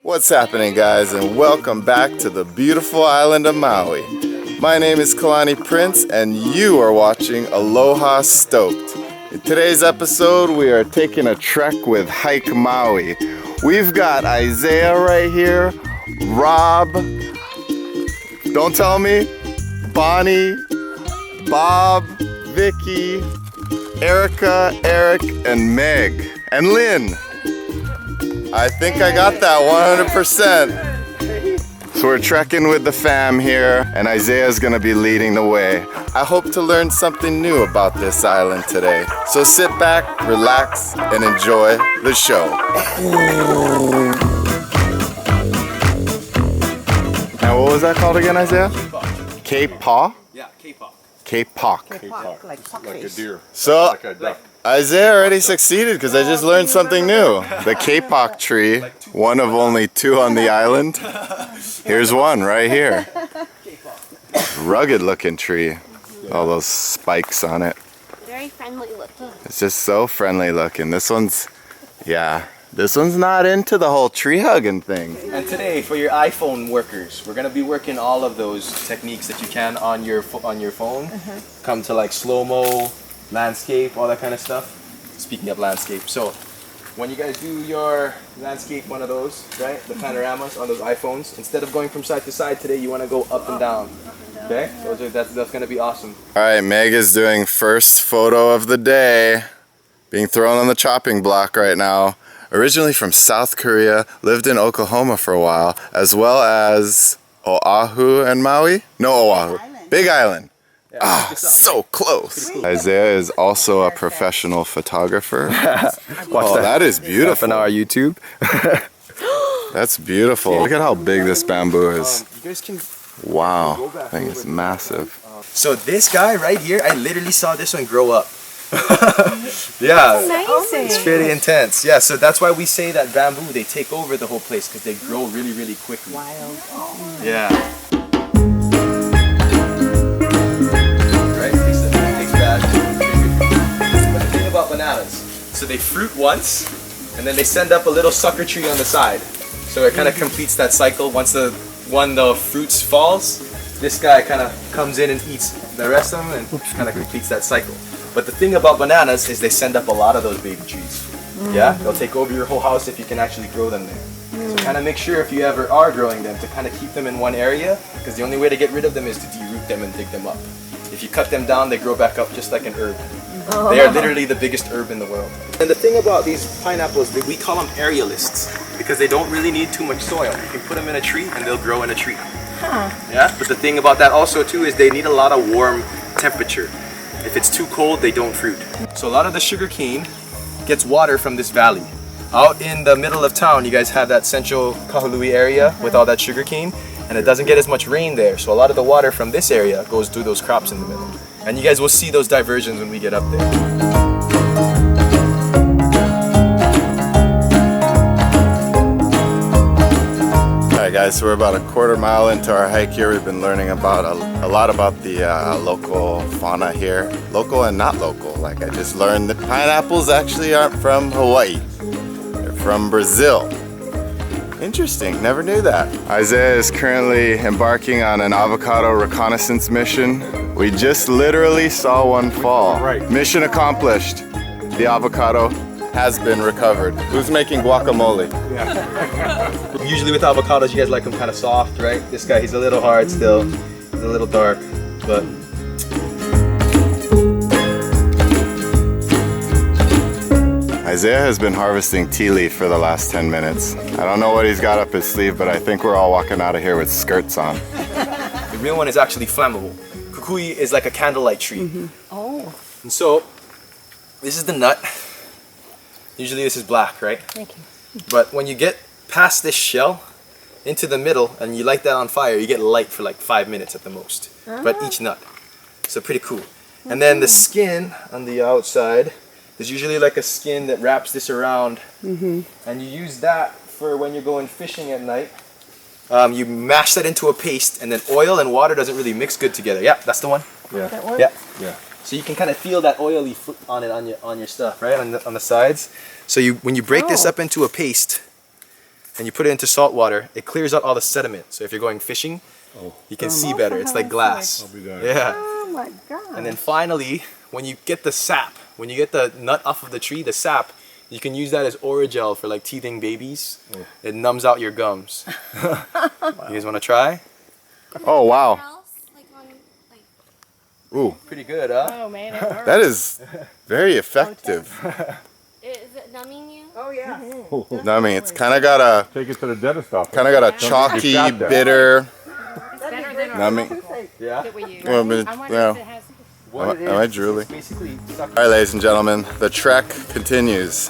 What's happening, guys, and welcome back to the beautiful island of Maui. My name is Kalani Prince and you are watching Aloha Stoked. In today's episode we are taking a trek with Hike Maui. We've got Isaiah right here, Rob, don't tell me, Bonnie, Bob, Vicky, Erica, Eric, and Meg, and Lynn. I think I got that 100%. So we're trekking with the fam here, and Isaiah's gonna be leading the way. I hope to learn something new about this island today. So sit back, relax, and enjoy the show. Now what was that called again, Isaiah? Kapok? Yeah, Kapok. Kapok. Like a deer. So Like a duck. Isaiah already succeeded because I just learned something new. The Kapok tree, one of only two on the island. Here's one right here. Rugged looking tree. All those spikes on it. Very friendly looking. It's just so friendly looking. This one's not into the whole tree hugging thing. And today, for your iPhone workers, we're gonna be working all of those techniques that you can on your phone. Come to like slow-mo, landscape, all that kind of stuff. Speaking of landscape, so when you guys do your landscape, one of those, right, the panoramas on those iPhones, instead of going from side to side today, you want to go up and down. Okay, that's gonna be awesome. All right, Meg is doing first photo of the day, being thrown on the chopping block right now. Originally from South Korea, lived in Oklahoma for a while, as well as Oahu and Maui. No, Oahu, Big Island. Ah, so close. Isaiah is also a professional photographer. Oh, that is beautiful. On our YouTube. That's beautiful. Look at how big this bamboo is. You guys can. Wow, that thing is massive. So this guy right here, I literally saw this one grow up. Yeah, Amazing. it's pretty intense. Yeah, so that's why we say that bamboo, they take over the whole place because they grow really, really quickly. Wild. Yeah. Right, takes that. But the thing about bananas, so they fruit once, and then they send up a little sucker tree on the side. So it kind of completes that cycle. Once the fruits falls, this guy kind of comes in and eats the rest of them and kind of completes that cycle. But the thing about bananas is they send up a lot of those baby trees. Yeah, they'll take over your whole house if you can actually grow them there. So kind of make sure if you ever are growing them to kind of keep them in one area, because the only way to get rid of them is to deroot them and dig them up. If you cut them down, they grow back up just like an herb. They are literally the biggest herb in the world. And the thing about these pineapples, we call them aerialists because they don't really need too much soil. You can put them in a tree and they'll grow in a tree. Yeah, but the thing about that also too is they need a lot of warm temperature. If it's too cold, they don't fruit. So a lot of the sugar cane gets water from this valley. Out in the middle of town, you guys have that central Kahului area with all that sugar cane, and it doesn't get as much rain there. So a lot of the water from this area goes through those crops in the middle. And you guys will see those diversions when we get up there. Alright guys, so we're about a quarter mile into our hike here. We've been learning about a lot about the local fauna here. Local and not local. Like I just learned that pineapples actually aren't from Hawaii. They're from Brazil. Interesting, never knew that. Isaiah is currently embarking on an avocado reconnaissance mission. We just literally saw one fall. Right. Mission accomplished. The avocado has been recovered. Who's making guacamole? Usually with avocados, you guys like them kind of soft, right? This guy, he's a little hard still. He's a little dark, but... Isaiah has been harvesting tea leaf for the last 10 minutes. I don't know what he's got up his sleeve, but I think we're all walking out of here with skirts on. The real one is actually flammable. Kukui is like a candlelight tree. Oh. And so, this is the nut. Usually this is black, right? Thank you. But when you get past this shell into the middle and you light that on fire, you get light for like 5 minutes at the most. But each nut. So pretty cool. And then the skin on the outside, there's usually like a skin that wraps this around. And you use that for when you're going fishing at night. You mash that into a paste, and then oil and water doesn't really mix good together. Yeah, that's the one. Yeah. That one? Yeah. Yeah. So you can kind of feel that oily fruit on it on your stuff, right, on the sides. So when you break this up into a paste, and you put it into salt water, it clears out all the sediment. So if you're going fishing, you can see better. It's like glass. I'll be there. Yeah. Oh my god. And then finally, when you get the sap, when you get the nut off of the tree, the sap, you can use that as Oragel for like teething babies. It numbs out your gums. You guys want to try? Oh wow. Ooh, Pretty good, huh? Oh man, it hurts. that is very effective. Is it numbing you? Oh yeah. I mean, it's kind of got a Take it to the dentist office. chalky, shot there. bitter. Better than I mean, Yeah. that we use. well, but, I wonder well, if it has. What it am I is, drooling? it's basically suck- All right, ladies and gentlemen, the trek continues.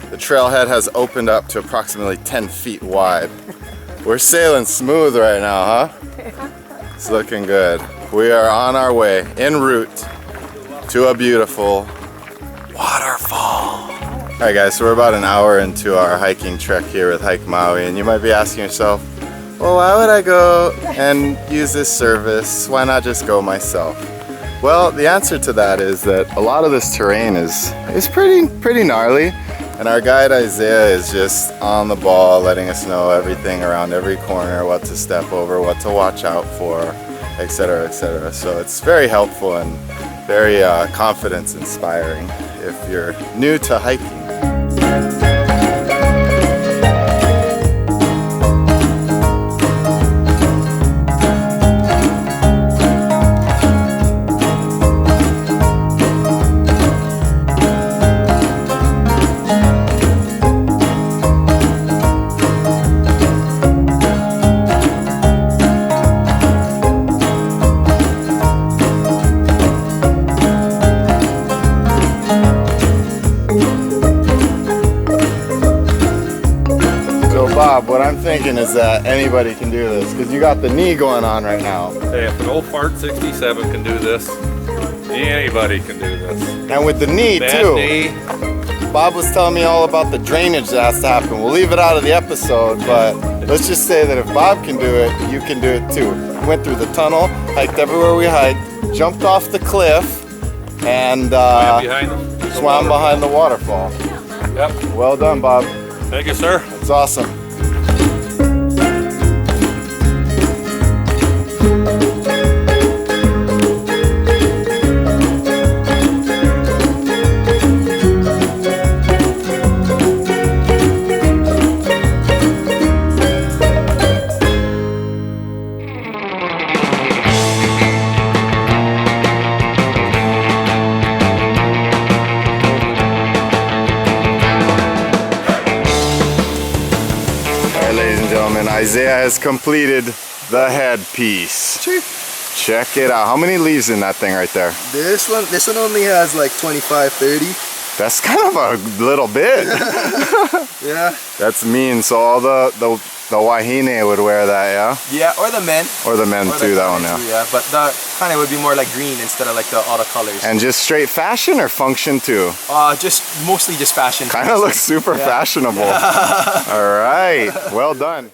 The trailhead has opened up to approximately 10 feet wide. We're sailing smooth right now, huh? It's looking good. We are on our way, en route, to a beautiful waterfall. All right, guys, so we're about an hour into our hiking trek here with Hike Maui, and you might be asking yourself, well, why would I go and use this service? Why not just go myself? Well, the answer to that is that a lot of this terrain is pretty gnarly, and our guide Isaiah is just on the ball, letting us know everything around every corner, what to step over, what to watch out for, etc., etc. So it's very helpful and very confidence inspiring if you're new to hiking. Bob, what I'm thinking is that anybody can do this because you got the knee going on right now. Hey, if an old fart 67 can do this, anybody can do this. And with the knee Bad too. knee. Bob was telling me all about the drainage that has to happen. We'll leave it out of the episode, but let's just say that if Bob can do it, you can do it too. We went through the tunnel, hiked everywhere we hiked, jumped off the cliff, and swam behind the waterfall. Yep. Well done, Bob. Thank you, sir. That's awesome. Isaiah has completed the headpiece. Check it out. How many leaves in that thing right there? This one only has like 25, 30. That's kind of a little bit. Yeah. That's mean. So all the wahine would wear that, yeah? Yeah, or the men. Or the men too, that one, yeah. Yeah, but the kind of would be more like green instead of like the auto colors. And just straight fashion or function too? Mostly just fashion. Kind of looks super fashionable. All right, well done.